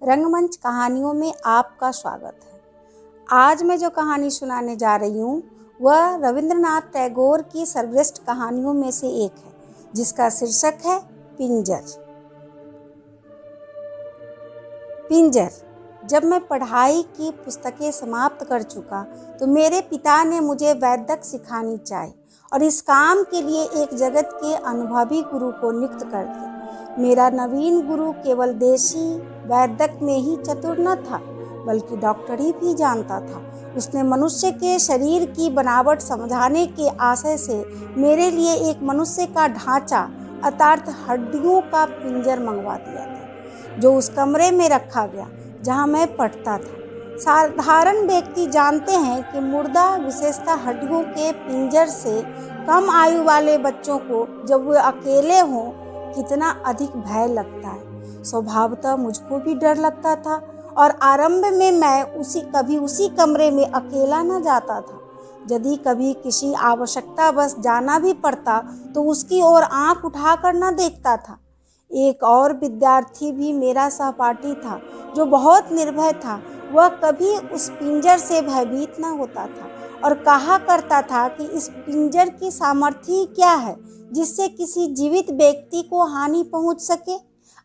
रंगमंच कहानियों में आपका स्वागत है। आज मैं जो कहानी सुनाने जा रही हूँ वह रविंद्रनाथ टैगोर की सर्वश्रेष्ठ कहानियों में से एक है, जिसका शीर्षक है पिंजर। पिंजर। जब मैं पढ़ाई की पुस्तकें समाप्त कर चुका तो मेरे पिता ने मुझे वैद्यक सिखानी चाहिए और इस काम के लिए एक जगत के अनुभवी गुरु को नियुक्त कर दिया। मेरा नवीन गुरु केवल देशी वैद्यक में ही चतुर न था, बल्कि डॉक्टरी भी जानता था। उसने मनुष्य के शरीर की बनावट समझाने के आशय से मेरे लिए एक मनुष्य का ढांचा अर्थात हड्डियों का पिंजर मंगवा दिया था, जो उस कमरे में रखा गया जहां मैं पढ़ता था। साधारण व्यक्ति जानते हैं कि मुर्दा विशेषतः हड्डियों के पिंजर से कम आयु वाले बच्चों को जब वे अकेले हों कितना अधिक भय लगता है। स्वभावतः मुझको भी डर लगता था और आरंभ में मैं कभी उसी कमरे में अकेला न जाता था। यदि कभी किसी आवश्यकतावश जाना भी पड़ता तो उसकी ओर आंख उठाकर न देखता था। एक और विद्यार्थी भी मेरा सहपाठी था जो बहुत निर्भय था। वह कभी उस पिंजर से भयभीत न होता था और कहा करता था कि इस पिंजर की सामर्थ्य क्या है जिससे किसी जीवित व्यक्ति को हानि पहुंच सके।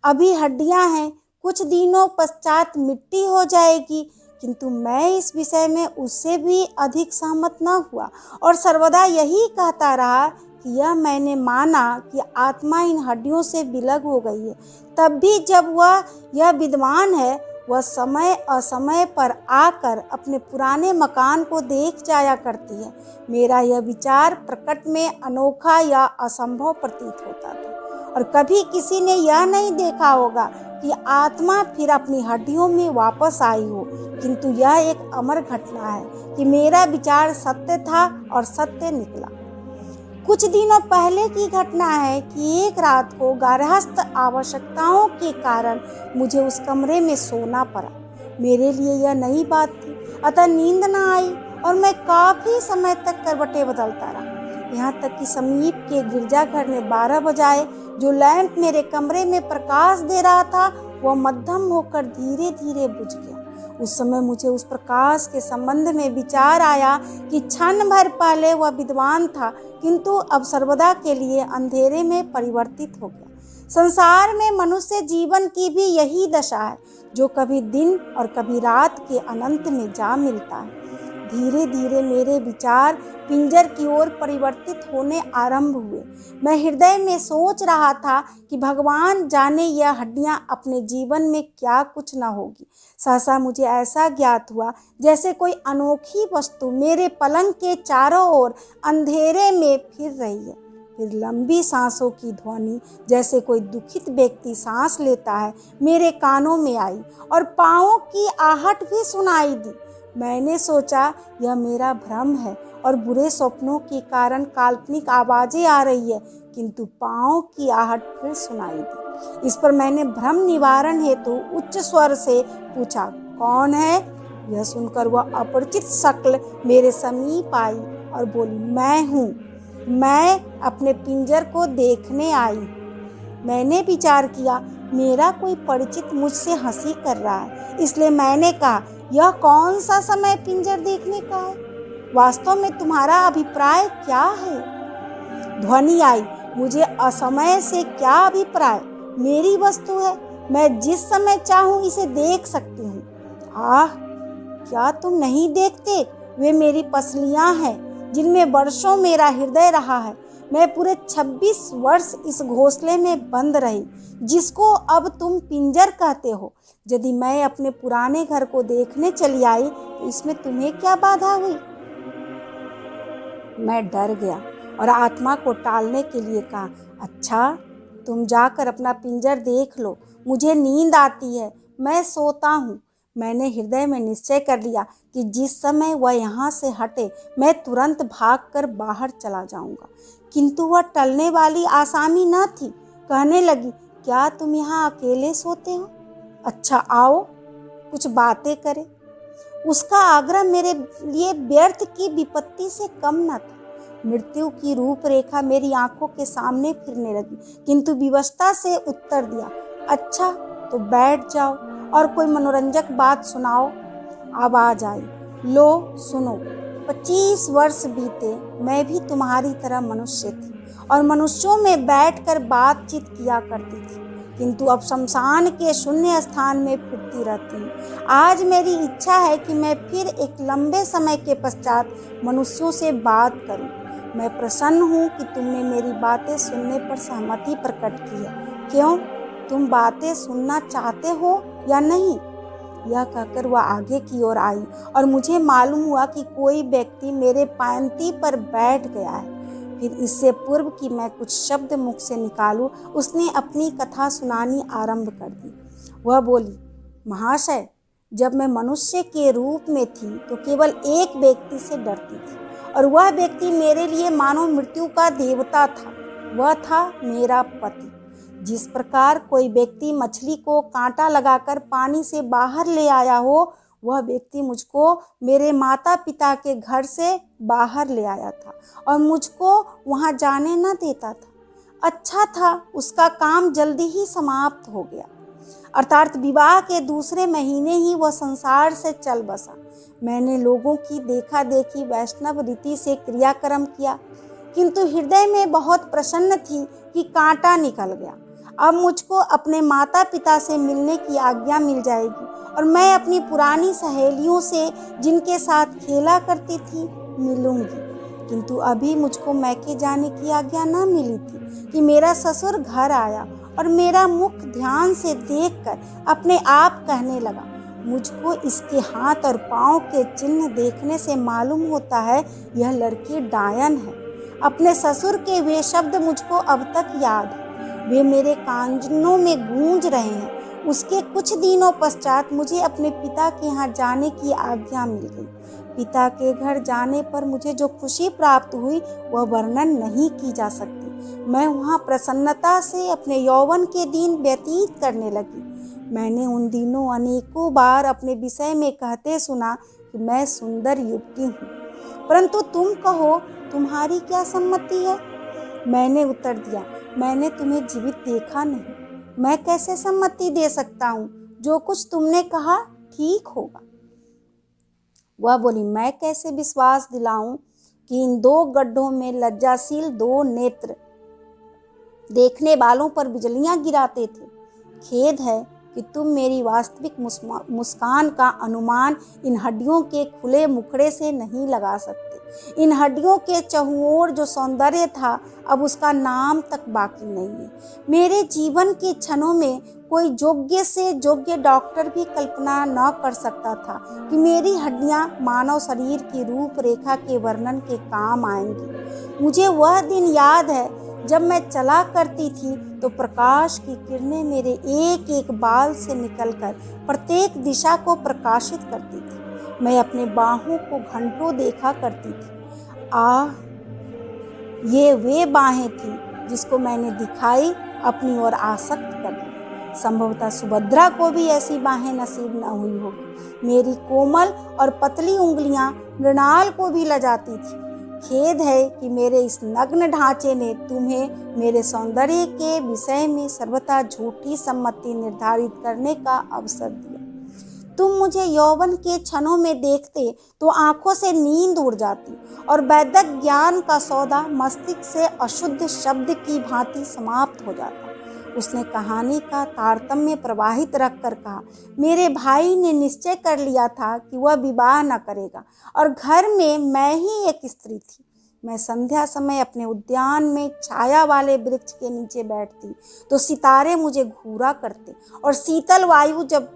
अभी हड्डियां हैं, कुछ दिनों पश्चात मिट्टी हो जाएगी। किंतु मैं इस विषय में उससे भी अधिक सहमत न हुआ और सर्वदा यही कहता रहा कि यह मैंने माना कि आत्मा इन हड्डियों से विलग हो गई है। तब भी जब वह यह विद्वान है, वह समय असमय पर आकर अपने पुराने मकान को देख जाया करती है। मेरा यह विचार प्रकट में अनोखा या असंभव प्रतीत होता था और कभी किसी ने यह नहीं देखा होगा कि आत्मा फिर अपनी हड्डियों में वापस आई हो। किंतु यह एक अमर घटना है कि मेरा विचार सत्य था और सत्य निकला। कुछ दिनों पहले की घटना है कि एक रात को गारहस्थ आवश्यकताओं के कारण मुझे उस कमरे में सोना पड़ा। मेरे लिए यह नई बात थी, अतः नींद न आई और मैं काफी समय तक करवटें बदलता रहा। यहाँ तक कि समीप के गिरजाघर में 12 बजाए। जो लैंप मेरे कमरे में प्रकाश दे रहा था वह मध्यम होकर धीरे धीरे बुझ गया। उस समय मुझे उस प्रकाश के संबंध में विचार आया कि क्षण भर पहले वह विद्वान था, किंतु अब सर्वदा के लिए अंधेरे में परिवर्तित हो गया। संसार में मनुष्य जीवन की भी यही दशा है, जो कभी दिन और कभी रात के अनंत में जा मिलता है। धीरे धीरे मेरे विचार पिंजर की ओर परिवर्तित होने आरंभ हुए। मैं हृदय में सोच रहा था कि भगवान जाने यह हड्डियां अपने जीवन में क्या कुछ न होगी। सहसा मुझे ऐसा ज्ञात हुआ जैसे कोई अनोखी वस्तु मेरे पलंग के चारों ओर अंधेरे में फिर रही है। फिर लंबी सांसों की ध्वनि जैसे कोई दुखित व्यक्ति सांस लेता है मेरे कानों में आई और पाँवों की आहट भी सुनाई दी। मैंने सोचा यह मेरा भ्रम है और बुरे स्वप्नों के कारण काल्पनिक आवाजें आ रही है, किंतु पाँव की आहट फिर सुनाई दी। इस पर मैंने भ्रम निवारण हेतु उच्च स्वर से पूछा, कौन है? यह सुनकर वह अपरिचित शक्ल मेरे समीप आई और बोली, मैं हूँ, मैं अपने पिंजर को देखने आई। मैंने विचार किया मेरा कोई परिचित मुझसे हंसी कर रहा है, इसलिए मैंने कहा, यह कौन सा समय पिंजर देखने का है? वास्तव में तुम्हारा अभिप्राय क्या है? ध्वनि आई, मुझे असमय से क्या अभिप्राय? मेरी वस्तु है, मैं जिस समय चाहूं इसे देख सकती हूँ। आह, क्या तुम नहीं देखते? वे मेरी पसलियां हैं जिनमें वर्षों मेरा हृदय रहा है। मैं पूरे 26 वर्ष इस घोंसले में बंद रही जिसको अब तुम पिंजर कहते हो। यदि मैं अपने पुराने घर को देखने चली आई तो इसमें तुम्हें क्या बाधा हुई? मैं डर गया और आत्मा को टालने के लिए कहा, अच्छा तुम जाकर अपना पिंजर देख लो, मुझे नींद आती है, मैं सोता हूँ। मैंने हृदय में निश्चय कर लिया कि जिस समय वह यहाँ से हटे मैं तुरंत भागकर बाहर चला जाऊँगा। किंतु वह टलने वाली आसामी न थी। कहने लगी, क्या तुम यहाँ अकेले सोते हो? अच्छा आओ कुछ बातें करें। उसका आग्रह मेरे लिए व्यर्थ की विपत्ति से कम न था। मृत्यु की रूपरेखा मेरी आंखों के सामने फिरने लगी, किंतु विवशता से उत्तर दिया, अच्छा तो बैठ जाओ और कोई मनोरंजक बात सुनाओ। आवाज आई, लो सुनो। 25 वर्ष बीते, मैं भी तुम्हारी तरह मनुष्य थी और मनुष्यों में बैठकर बातचीत किया करती थी, किंतु अब शमशान के शून्य स्थान में फिरती रहती हूँ। आज मेरी इच्छा है कि मैं फिर एक लंबे समय के पश्चात मनुष्यों से बात करूं। मैं प्रसन्न हूँ कि तुमने मेरी बातें सुनने पर सहमति प्रकट की है। क्यों, तुम बातें सुनना चाहते हो या नहीं? यह कहकर वह आगे की ओर आई और मुझे मालूम हुआ कि कोई व्यक्ति मेरे पायंती पर बैठ गया है। फिर इससे पूर्व कि मैं कुछ शब्द मुख से निकालूं, उसने अपनी कथा सुनानी आरंभ कर दी। वह बोली, महाशय, जब मैं मनुष्य के रूप में थी तो केवल एक व्यक्ति से डरती थी और वह व्यक्ति मेरे लिए मानो मृत्यु का देवता था। वह था मेरा पति। जिस प्रकार कोई व्यक्ति मछली को कांटा लगाकर पानी से बाहर ले आया हो, वह व्यक्ति मुझको मेरे माता पिता के घर से बाहर ले आया था और मुझको वहां जाने न देता था। अच्छा था, उसका काम जल्दी ही समाप्त हो गया, अर्थात विवाह के दूसरे महीने ही वह संसार से चल बसा। मैंने लोगों की देखा देखी वैष्णव रीति से क्रियाक्रम किया, किंतु हृदय में बहुत प्रसन्न थी कि कांटा निकल गया। अब मुझको अपने माता पिता से मिलने की आज्ञा मिल जाएगी और मैं अपनी पुरानी सहेलियों से, जिनके साथ खेला करती थी, मिलूंगी। किंतु अभी मुझको मैके जाने की आज्ञा न मिली थी कि मेरा ससुर घर आया और मेरा मुख ध्यान से देखकर अपने आप कहने लगा, मुझको इसके हाथ और पाँव के चिन्ह देखने से मालूम होता है यह लड़की डायन है। अपने ससुर के वे शब्द मुझको अब तक याद है, वे मेरे कानों में गूंज रहे हैं। उसके कुछ दिनों पश्चात मुझे अपने पिता के यहाँ जाने की आज्ञा मिल गई। पिता के घर जाने पर मुझे जो खुशी प्राप्त हुई वह वर्णन नहीं की जा सकती। मैं वहाँ प्रसन्नता से अपने यौवन के दिन व्यतीत करने लगी। मैंने उन दिनों अनेकों बार अपने विषय में कहते सुना कि मैं सुंदर युवती हूँ, परंतु तुम कहो तुम्हारी क्या सम्मति है? मैंने उत्तर दिया, मैंने तुम्हें जीवित देखा नहीं, मैं कैसे सम्मति दे सकता हूँ? जो कुछ तुमने कहा ठीक होगा। वह बोली, मैं कैसे विश्वास दिलाऊं कि इन दो गड्ढों में लज्जाशील दो नेत्र देखने वालों पर बिजलियां गिराते थे। खेद है कि तुम मेरी वास्तविक मुस्कान का अनुमान इन हड्डियों के खुले मुखड़े से नहीं लगा सकते। इन हड्डियों के चहुओर जो सौंदर्य था, अब उसका नाम तक बाकी नहीं है। मेरे जीवन के क्षणों में कोई योग्य से योग्य डॉक्टर भी कल्पना न कर सकता था कि मेरी हड्डियां मानव शरीर की रूपरेखा के वर्णन के काम आएंगी। मुझे वह दिन याद है जब मैं चला करती थी तो प्रकाश की किरणें मेरे एक एक बाल से निकलकर प्रत्येक दिशा को प्रकाशित करती थी। मैं अपने बाहों को घंटों देखा करती थी। ये वे बाहें थी जिसको मैंने दिखाई, अपनी ओर आसक्त कर दी। संभवतः सुभद्रा को भी ऐसी बाहें नसीब न हुई होगी। मेरी कोमल और पतली उंगलियां मृणाल को भी लजाती थी। खेद है कि मेरे इस नग्न ढांचे ने तुम्हें मेरे सौंदर्य के विषय में सर्वथा झूठी सम्मति निर्धारित करने का अवसर दिया। तुम मुझे यौवन के क्षणों में देखते तो आंखों से नींद उड़ जाती और वैदिक ज्ञान का सौदा मस्तिष्क से अशुद्ध शब्द की भांति समाप्त हो जाता। उसने कहानी का तारतम्य प्रवाहित रखकर कहा, मेरे भाई ने निश्चय कर लिया था कि वह विवाह न करेगा और घर में मैं ही एक स्त्री थी। मैं संध्या समय अपने उद्यान में छाया वाले वृक्ष के नीचे बैठती तो सितारे मुझे घूरा करते और शीतल वायु जब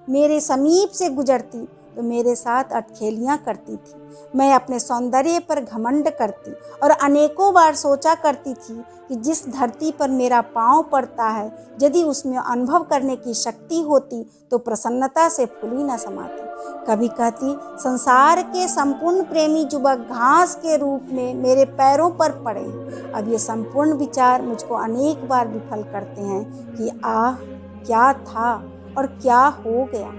मेरे समीप से गुजरती तो मेरे साथ अटखेलियाँ करती थी। मैं अपने सौंदर्य पर घमंड करती और अनेकों बार सोचा करती थी कि जिस धरती पर मेरा पांव पड़ता है, यदि उसमें अनुभव करने की शक्ति होती तो प्रसन्नता से फूली न समाती। कभी कहती, संसार के संपूर्ण प्रेमी युवक घास के रूप में मेरे पैरों पर पड़े। अब ये संपूर्ण विचार मुझको अनेक बार विफल करते हैं कि आह, क्या था और क्या हो गया।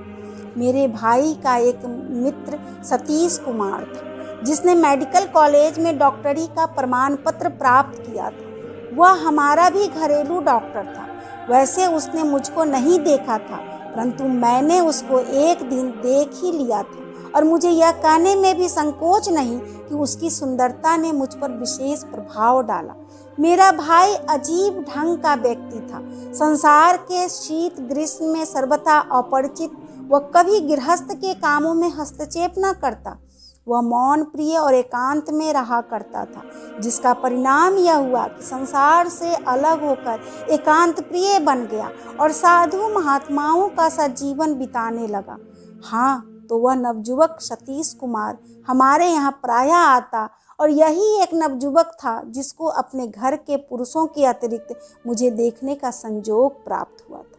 मेरे भाई का एक मित्र सतीश कुमार था, जिसने मेडिकल कॉलेज में डॉक्टरी का प्रमाण पत्र प्राप्त किया था। वह हमारा भी घरेलू डॉक्टर था। वैसे उसने मुझको नहीं देखा था, परंतु मैंने उसको एक दिन देख ही लिया था और मुझे यह कहने में भी संकोच नहीं कि उसकी सुंदरता ने मुझ पर विशेष प्रभाव डाला। मेरा भाई अजीब ढंग का व्यक्ति था, संसार के शीत ग्रीष्म में सर्वथा अपरिचित। वह कभी गृहस्थ के कामों में हस्तक्षेप न करता। वह मौन प्रिय और एकांत में रहा करता था, जिसका परिणाम यह हुआ कि संसार से अलग होकर एकांत प्रिय बन गया और साधु महात्माओं का सा जीवन बिताने लगा। हाँ, तो वह नवयुवक सतीश कुमार हमारे यहाँ प्रायः आता और यही एक नवयुवक था जिसको अपने घर के पुरुषों के अतिरिक्त मुझे देखने का संयोग प्राप्त हुआ था।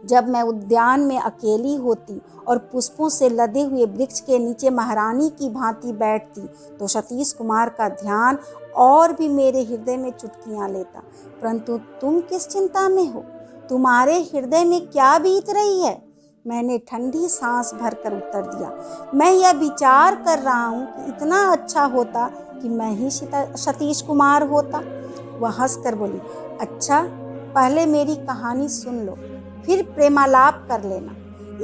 जब मैं उद्यान में अकेली होती और पुष्पों से लदे हुए वृक्ष के नीचे महारानी की भांति बैठती तो सतीश कुमार का ध्यान और भी मेरे हृदय में चुटकियां लेता। परंतु तुम किस चिंता में हो? तुम्हारे हृदय में क्या बीत रही है? मैंने ठंडी सांस भरकर उत्तर दिया। मैं यह विचार कर रहा हूँ कि इतना अच्छा होता कि मैं ही सतीश कुमार होता। वह हंसकर बोली, अच्छा, पहले मेरी कहानी सुन लो, फिर प्रेमालाप कर लेना।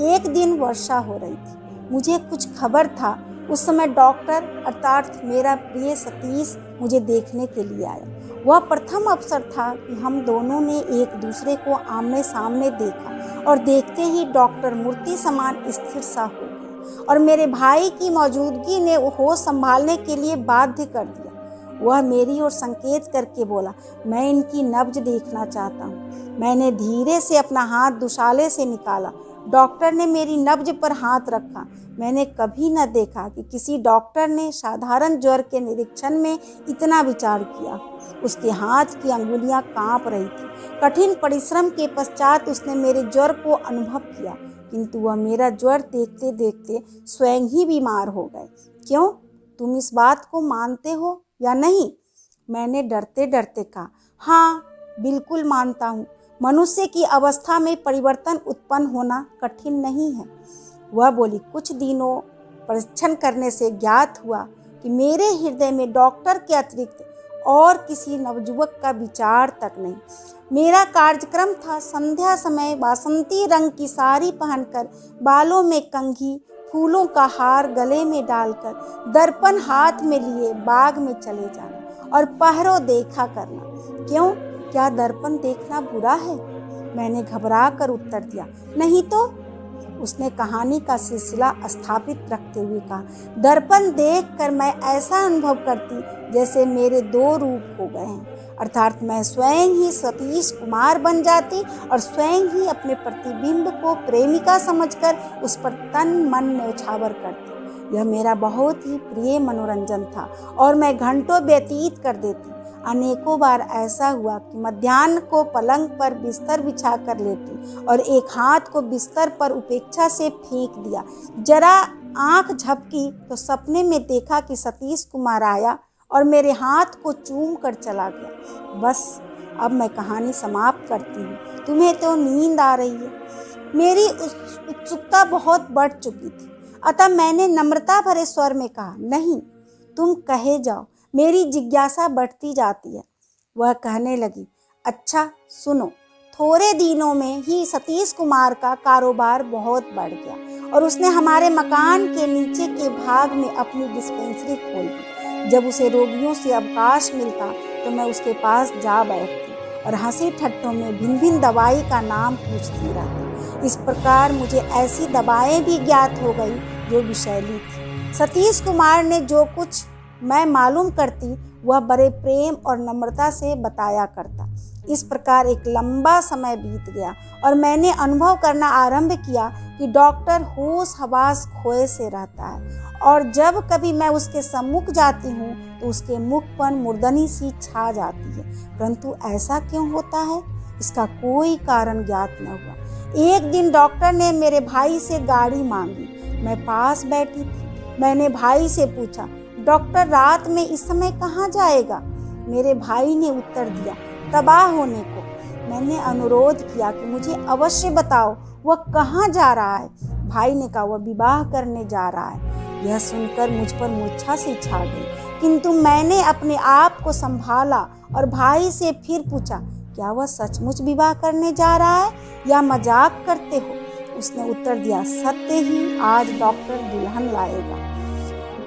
एक दिन वर्षा हो रही थी। मुझे कुछ खबर था। उस समय डॉक्टर अर्थात मेरा प्रिय सतीश मुझे देखने के लिए आया। वह प्रथम अवसर था कि हम दोनों ने एक दूसरे को आमने सामने देखा और देखते ही डॉक्टर मूर्ति समान स्थिर सा हो गया और मेरे भाई की मौजूदगी ने होश संभालने के लिए बाध्य कर दिया। वह मेरी ओर संकेत करके बोला, मैं इनकी नब्ज देखना चाहता हूँ। मैंने धीरे से अपना हाथ दुशाले से निकाला। डॉक्टर ने मेरी नब्ज पर हाथ रखा। मैंने कभी न देखा कि किसी डॉक्टर ने साधारण ज्वर के निरीक्षण में इतना विचार किया। उसके हाथ की अंगुलियां कांप रही थी। कठिन परिश्रम के पश्चात उसने मेरे ज्वर को अनुभव किया, किंतु वह मेरा ज्वर देखते देखते स्वयं ही बीमार हो गए। क्यों? तुम इस बात को मानते हो या नहीं? मैंने डरते डरते कहा, हाँ, बिल्कुल मानता हूँ। मनुष्य की अवस्था में परिवर्तन उत्पन्न होना कठिन नहीं है। वह बोली, कुछ दिनों परीक्षण करने से ज्ञात हुआ कि मेरे हृदय में डॉक्टर के अतिरिक्त और किसी नवयुवक का विचार तक नहीं। मेरा कार्यक्रम था संध्या समय बासंती रंग की साड़ी पहनकर, बालों में कंघी, फूलों का हार गले में डालकर, दर्पण हाथ में लिए बाग में चले जाना और पहरों देखा करना। क्यों? क्या दर्पण देखना बुरा है? मैंने घबरा कर उत्तर दिया, नहीं तो। उसने कहानी का सिलसिला स्थापित रखते हुए कहा, दर्पण देखकर मैं ऐसा अनुभव करती जैसे मेरे दो रूप हो गए हैं, अर्थात मैं स्वयं ही सतीश कुमार बन जाती और स्वयं ही अपने प्रतिबिंब को प्रेमिका समझकर उस पर तन मन न्यौछावर करती। यह मेरा बहुत ही प्रिय मनोरंजन था और मैं घंटों व्यतीत कर देती। अनेकों बार ऐसा हुआ कि मध्याह्न को पलंग पर बिस्तर बिछा कर लेटी और एक हाथ को बिस्तर पर उपेक्षा से फेंक दिया। जरा आंख झपकी तो सपने में देखा कि सतीश कुमार आया और मेरे हाथ को चूम कर चला गया। बस, अब मैं कहानी समाप्त करती हूँ। तुम्हें तो नींद आ रही है। मेरी उत्सुकता बहुत बढ़ चुकी थी, अतः मैंने नम्रता भरे स्वर में कहा, नहीं, तुम कहे जाओ, मेरी जिज्ञासा बढ़ती जाती है। वह कहने लगी, अच्छा सुनो। थोड़े दिनों में ही सतीश कुमार का कारोबार बहुत बढ़ गया और उसने हमारे मकान के नीचे के भाग में अपनी डिस्पेंसरी खोल दी। जब उसे रोगियों से अवकाश मिलता तो मैं उसके पास जा बैठती और हंसी ठट्टों में भिन्न भिन्न दवाई का नाम पूछती रहती। इस प्रकार मुझे ऐसी दवाएं भी ज्ञात हो गई जो विषैली थी। सतीश कुमार ने जो कुछ मैं मालूम करती वह बड़े प्रेम और नम्रता से बताया करता। इस प्रकार एक लंबा समय बीत गया और मैंने अनुभव करना आरंभ किया कि डॉक्टर होश हवास खोए से रहता है और जब कभी मैं उसके सम्मुख जाती हूँ तो उसके मुख पर मुर्दनी सी छा जाती है। परंतु ऐसा क्यों होता है, इसका कोई कारण ज्ञात न हुआ। एक दिन डॉक्टर ने मेरे भाई से गाड़ी मांगी। मैं पास बैठी थी। मैंने भाई से पूछा, डॉक्टर रात में इस समय कहाँ जाएगा? मेरे भाई ने उत्तर दिया, तबाह होने को। मैंने अनुरोध किया कि मुझे अवश्य बताओ वह कहाँ जा रहा है। भाई ने कहा, वह विवाह करने जा रहा है। यह सुनकर मुझ पर मूर्छा सी छा गई, किंतु मैंने अपने आप को संभाला और भाई से फिर पूछा, क्या वह सचमुच विवाह करने जा रहा है या मजाक करते हो? उसने उत्तर दिया, सत्य ही, आज डॉक्टर दुल्हन लाएगा।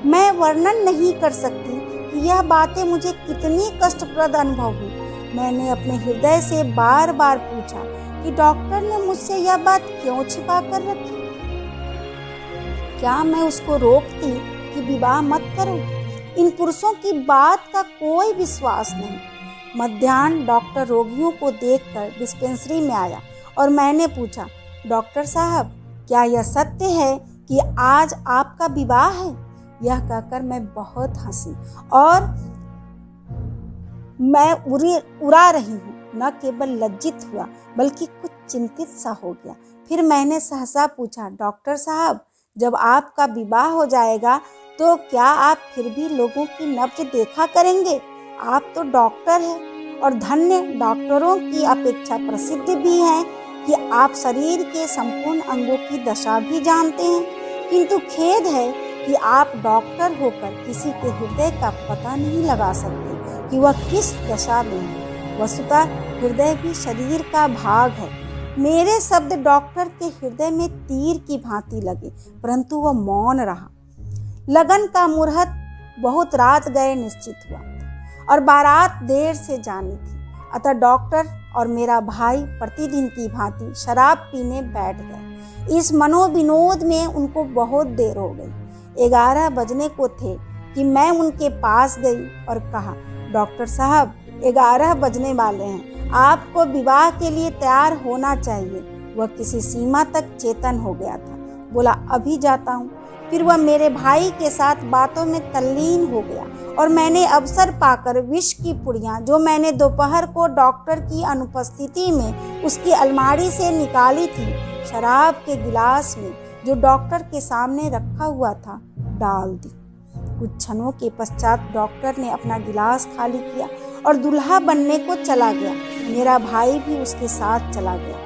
मैं वर्णन नहीं कर सकती कि यह बातें मुझे कितनी कष्टप्रद अनुभव हुई। मैंने अपने हृदय से बार बार पूछा कि डॉक्टर ने मुझसे यह बात क्यों छिपा कर रखी। क्या मैं उसको रोकती कि विवाह मत करो? इन पुरुषों की बात का कोई विश्वास नहीं। मध्याह्न डॉक्टर रोगियों को देखकर डिस्पेंसरी में आया और मैंने पूछा, डॉक्टर साहब, क्या यह सत्य है कि आज आपका विवाह है? यह कहकर मैं बहुत हंसी और मैं उड़ा रही हूँ। न केवल लज्जित हुआ बल्कि कुछ चिंतित सा हो गया। फिर मैंने सहसा पूछा, डॉक्टर साहब, जब आपका विवाह हो जाएगा तो क्या आप फिर भी लोगों की नब्ज देखा करेंगे? आप तो डॉक्टर हैं और धन्य डॉक्टरों की अपेक्षा प्रसिद्ध भी हैं कि आप शरीर के संपूर्ण अंगों की दशा भी जानते हैं। किंतु खेद है कि आप डॉक्टर होकर किसी के हृदय का पता नहीं लगा सकते कि वह किस दशा में है। वस्तुतः हृदय भी शरीर का भाग है। मेरे शब्द डॉक्टर के हृदय में तीर की भांति लगे, परंतु वह मौन रहा। लगन का मुहूर्त बहुत रात गए निश्चित हुआ और बारात देर से जानी थी। अतः डॉक्टर और मेरा भाई प्रतिदिन की भांति शराब पीने बैठ गए। इस मनोविनोद में उनको बहुत देर हो गई। 11 बजने को थे कि मैं उनके पास गई और कहा, डॉक्टर साहब, 11 बजने वाले हैं, आपको विवाह के लिए तैयार होना चाहिए। वह किसी सीमा तक चेतन हो गया था। बोला, अभी जाता हूँ। फिर वह मेरे भाई के साथ बातों में तल्लीन हो गया और मैंने अवसर पाकर विष की पुड़ियाँ जो मैंने दोपहर को डॉक्टर की अनुपस्थिति में उसकी अलमारी से निकाली थी, शराब के गिलास में जो डॉक्टर के सामने रखा हुआ था, डाल दी। कुछ क्षणों के पश्चात डॉक्टर ने अपना गिलास खाली किया और दूल्हा बनने को चला गया। मेरा भाई भी उसके साथ चला गया।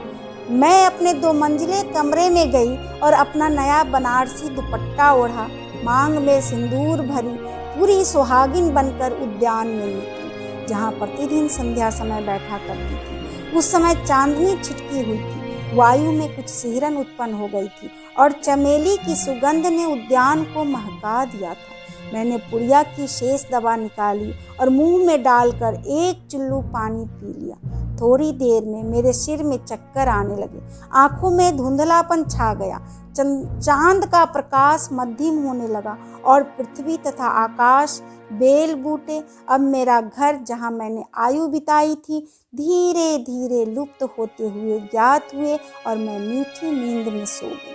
मैं अपने 2 मंजिले कमरे में गई और अपना नया बनारसी दुपट्टा ओढ़ा, मांग में सिंदूर भरी, पूरी सुहागिन बनकर उद्यान में निकली, जहाँ प्रतिदिन संध्या समय बैठा करती थी। उस समय चांदनी छिटकी हुई थी, वायु में कुछ सिहरन उत्पन्न हो गई थी और चमेली की सुगंध ने उद्यान को महका दिया था। मैंने पुड़िया की शेष दवा निकाली और मुंह में डालकर 1 चुल्लू पानी पी लिया। थोड़ी देर में मेरे सिर में चक्कर आने लगे, आंखों में धुंधलापन छा गया, चांद का प्रकाश मध्यम होने लगा और पृथ्वी तथा आकाश, बेल बूटे, अब मेरा घर जहाँ मैंने आयु बिताई थी, धीरे धीरे लुप्त होते हुए ज्ञात हुए और मैं मीठी नींद में सो गई।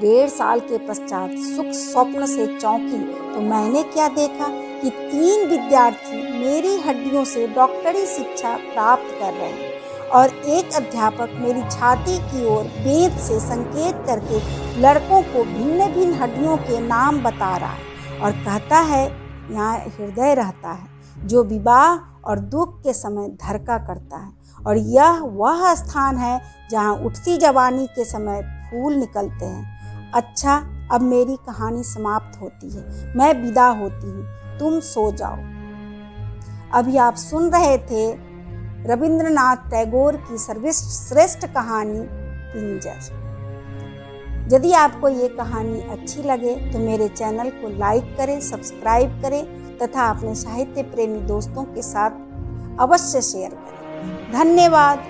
1.5 साल के पश्चात सुख स्वप्न से चौंकी तो मैंने क्या देखा कि 3 विद्यार्थी मेरी हड्डियों से डॉक्टरी शिक्षा प्राप्त कर रहे हैं और एक अध्यापक मेरी छाती की ओर बेंत से संकेत करके लड़कों को भिन्न भिन्न हड्डियों के नाम बता रहा है और कहता है, यहाँ हृदय रहता है जो विवाह और दुख के समय धड़का करता है और यह वह स्थान है जहाँ उठती जवानी के समय फूल निकलते हैं। अच्छा, अब मेरी कहानी समाप्त होती है, मैं विदा होती हूँ, तुम सो जाओ। अभी आप सुन रहे थे रविंद्रनाथ टैगोर की सर्वश्रेष्ठ कहानी पिंजर। यदि आपको ये कहानी अच्छी लगे तो मेरे चैनल को लाइक करें, सब्सक्राइब करें तथा अपने साहित्य प्रेमी दोस्तों के साथ अवश्य शेयर करें। धन्यवाद।